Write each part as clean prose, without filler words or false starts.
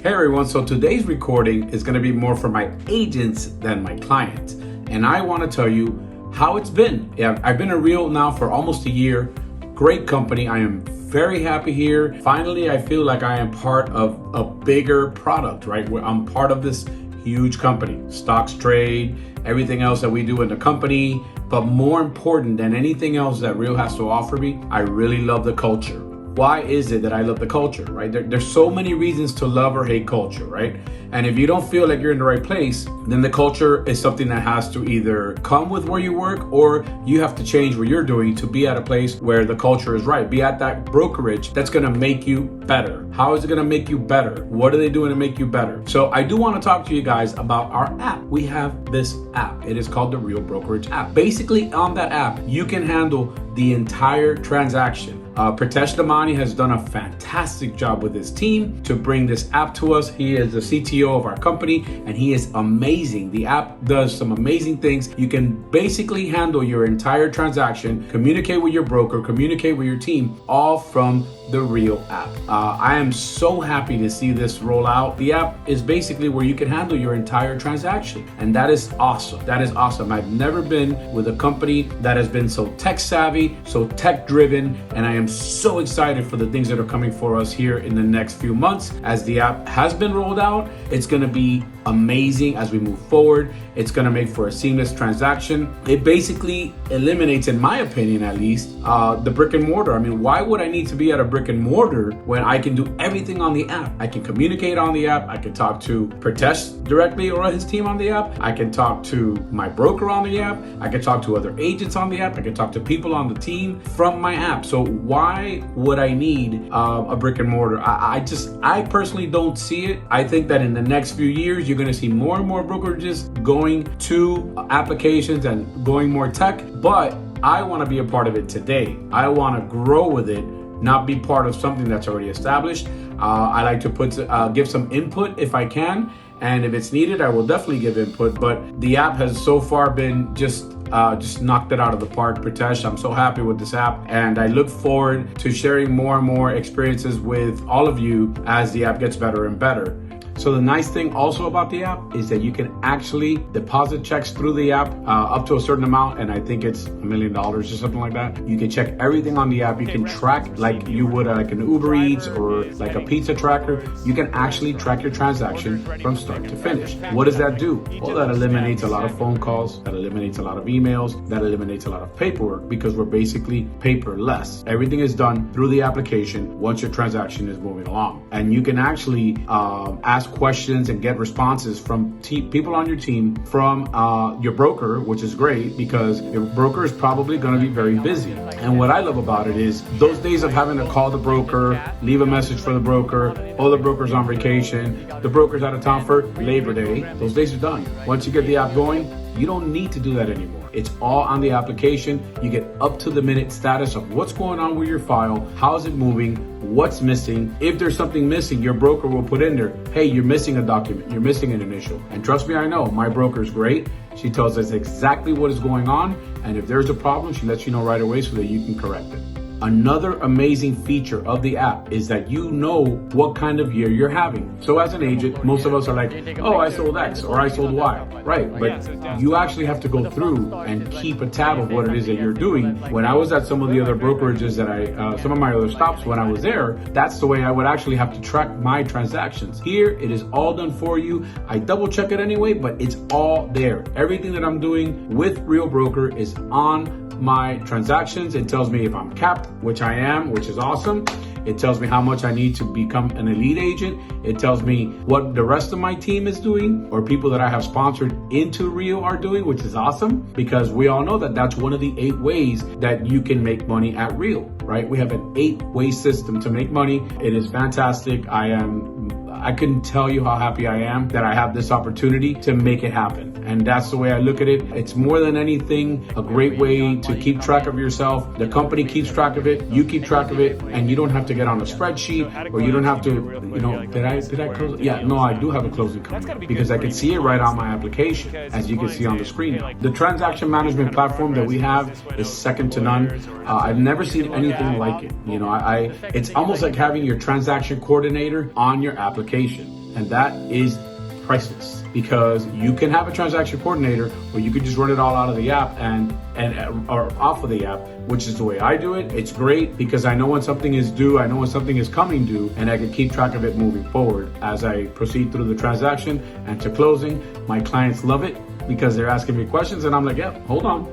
Hey everyone, so today's recording is going to be more for my agents than my clients. And I want to tell you how it's been. Yeah, I've been a Real now for almost a year. Great company. I am very happy here. Finally, I feel like I am part of a bigger product, right? Where I'm part of this huge company. Stocks trade, everything else that we do in the company. But more important than anything else that Real has to offer me, I really love the culture. Why is it that I love the culture, right? There's so many reasons to love or hate culture, right? And if you don't feel like you're in the right place, then the culture is something that has to either come with where you work or you have to change what you're doing to be at a place where the culture is right. Be at that brokerage that's going to make you better. How is it going to make you better? What are they doing to make you better? So I do want to talk to you guys about our app. We have this app. It is called the Real Brokerage App. Basically, on that app, you can handle the entire transaction. Pritesh Damani has done a fantastic job with his team to bring this app to us. He is the CTO of our company and he is amazing. The app does some amazing things. You can basically handle your entire transaction, communicate with your broker, communicate with your team, all from the Real app. I am so happy to see this roll out. The app is basically where you can handle your entire transaction. And that is awesome. That is awesome. I've never been with a company that has been so tech savvy, so tech driven, and I am so excited for the things that are coming for us here in the next few months. As the app has been rolled out, it's going to be amazing as we move forward. It's going to make for a seamless transaction. It basically eliminates, in my opinion at least, the brick and mortar. I mean, why would I need to be at a brick and mortar when I can do everything on the app? I can communicate on the app. I can talk to Pritesh directly or his team on the app. I can talk to my broker on the app. I can talk to other agents on the app. I can talk to people on the team from my app. So why would I need a brick and mortar? I personally don't see it. I think that in the next few years, you're going to see more and more brokerages going to applications and going more tech, but I want to be a part of it today. I want to grow with it, not be part of something that's already established. I like to give some input if I can, and if it's needed, I will definitely give input. But the app has so far been just knocked it out of the park. Pritesh, I'm so happy with this app, and I look forward to sharing more and more experiences with all of you as the app gets better and better. So the nice thing also about the app is that you can actually deposit checks through the app up to a certain amount, and I think it's $1 million or something like that. You can check everything on the app. You can track like you would like an Uber Eats or like a pizza tracker. You can actually track your transaction from start to finish. What does that do? Well, that eliminates a lot of phone calls, that eliminates a lot of emails, that eliminates a lot of paperwork because we're basically paperless. Everything is done through the application once your transaction is moving along. And you can actually ask questions and get responses from people on your team from your broker, which is great because your broker is probably going to be very busy. And what I love about it is those days of having to call the broker, leave a message for the broker, oh, the broker's on vacation, the broker's out of town for Labor Day, those days are done. Once you get the app going, you don't need to do that anymore. It's all on the application. You get up to the minute status of what's going on with your file, how's it moving, what's missing. If there's something missing, your broker will put in there, hey, you're missing a document, you're missing an initial. And trust me, I know, my broker's great. She tells us exactly what is going on. And if there's a problem, she lets you know right away so that you can correct it. Another amazing feature of the app is that you know what kind of year you're having. So as an agent, most of us are like, oh, I sold X or I sold Y, right? But you actually have to go through and keep a tab of what it is that you're doing. When I was at some of the other brokerages that some of my other stops when I was there, that's the way I would actually have to track my transactions. Here, it is all done for you. I double check it anyway, but it's all there. Everything that I'm doing with Real Broker is on my transactions. It tells me if I'm capped, which I am, which is awesome. It tells me how much I need to become an elite agent. It tells me what the rest of my team is doing or people that I have sponsored into Real are doing, which is awesome because we all know that that's one of the 8 ways that you can make money at Real, right? We have an 8-way system to make money. It is fantastic. I couldn't tell you how happy I am that I have this opportunity to make it happen. And that's the way I look at it. It's more than anything a great way to keep track of yourself. The company keeps track of it, you keep track of it, and you don't have to get on a spreadsheet or you don't have to, did I close? Yeah, no, I do have a closing comment because I can see it right on my application, as you can see on the screen now. The transaction management platform that we have is second to none. I've never seen anything like it. It's almost like having your transaction coordinator on your application. and that is priceless, because you can have a transaction coordinator or you could just run it all out of the app or off of the app, which is the way I do it. It's great because I know when something is due, I know when something is coming due, and I can keep track of it moving forward as I proceed through the transaction and to closing. My clients love it because they're asking me questions and I'm like, yep, hold on.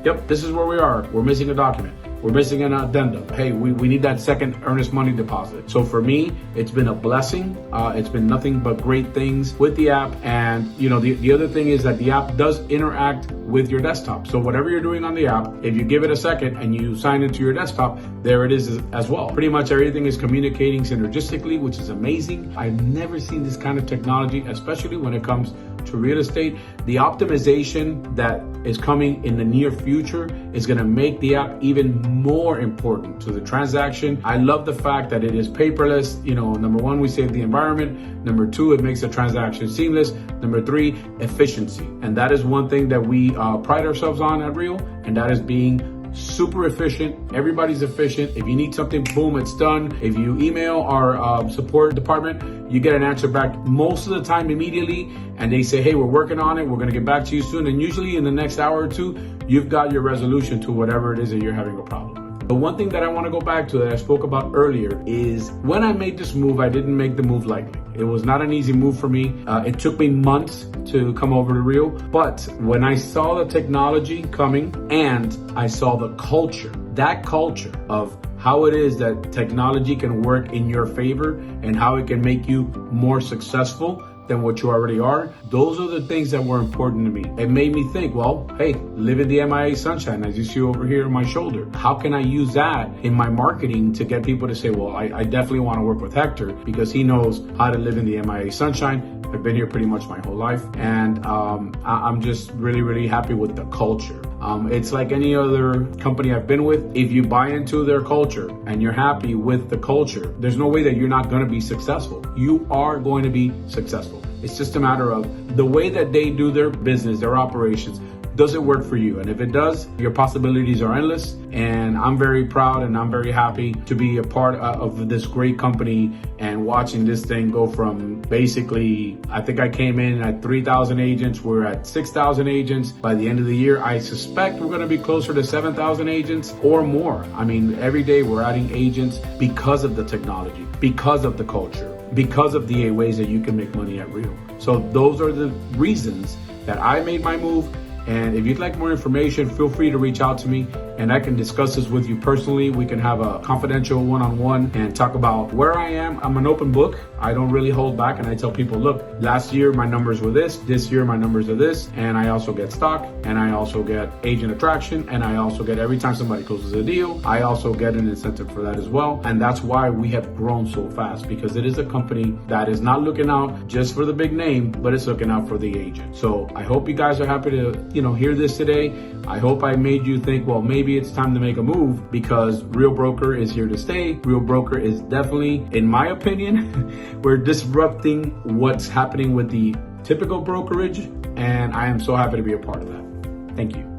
Yep, this is where we are. We're missing a document. We're missing an addendum. Hey, we need that second earnest money deposit. So for me, it's been a blessing. It's been nothing but great things with the app. And the other thing is that the app does interact with your desktop. So whatever you're doing on the app, if you give it a second and you sign into your desktop, there it is as well. Pretty much everything is communicating synergistically, which is amazing. I've never seen this kind of technology, especially when it comes to real estate. The optimization that is coming in the near future is going to make the app even more important to the transaction. I love the fact that it is paperless. Number one, we save the environment. Number two, it makes the transaction seamless. Number three, efficiency. And that is one thing that we pride ourselves on at Real, and that is being super efficient. Everybody's efficient. If you need something, boom, it's done. If you email our support department, you get an answer back most of the time immediately, and they say, hey, we're working on it, we're going to get back to you soon. And usually in the next hour or two, you've got your resolution to whatever it is that you're having a problem with. The one thing that I want to go back to that I spoke about earlier is when I made this move, I didn't make the move lightly. It was not an easy move for me. It took me months to come over to Real. But when I saw the technology coming and I saw the culture, that culture of how it is that technology can work in your favor and how it can make you more successful than what you already are, those are the things that were important to me. It made me think, well, hey, live in the MIA sunshine, as you see over here on my shoulder. How can I use that in my marketing to get people to say, well, I definitely want to work with Hector because he knows how to live in the MIA sunshine. I've been here pretty much my whole life, and I'm just really, really happy with the culture. It's like any other company I've been with. If you buy into their culture and you're happy with the culture, there's no way that you're not going to be successful. You are going to be successful. It's just a matter of the way that they do their business, their operations. Does it work for you? And if it does, your possibilities are endless. And I'm very proud and I'm very happy to be a part of this great company and watching this thing go from basically, I think I came in at 3,000 agents. We're at 6,000 agents. By the end of the year, I suspect we're going to be closer to 7,000 agents or more. I mean, every day we're adding agents because of the technology, because of the culture, because of the ways that you can make money at Real. So those are the reasons that I made my move. And if you'd like more information, feel free to reach out to me and I can discuss this with you personally. We can have a confidential one-on-one and talk about where I am. I'm an open book. I don't really hold back, and I tell people, look, last year my numbers were this year my numbers are this, and I also get stock, and I also get agent attraction, and I also get every time somebody closes a deal, I also get an incentive for that as well. And that's why we have grown so fast, because it is a company that is not looking out just for the big name, but it's looking out for the agent. So I hope you guys are happy to, hear this today. I hope I made you think, well, maybe it's time to make a move, because Real Broker is here to stay. Real Broker is definitely, in my opinion, we're disrupting what's happening with the typical brokerage, and I am so happy to be a part of that. Thank you.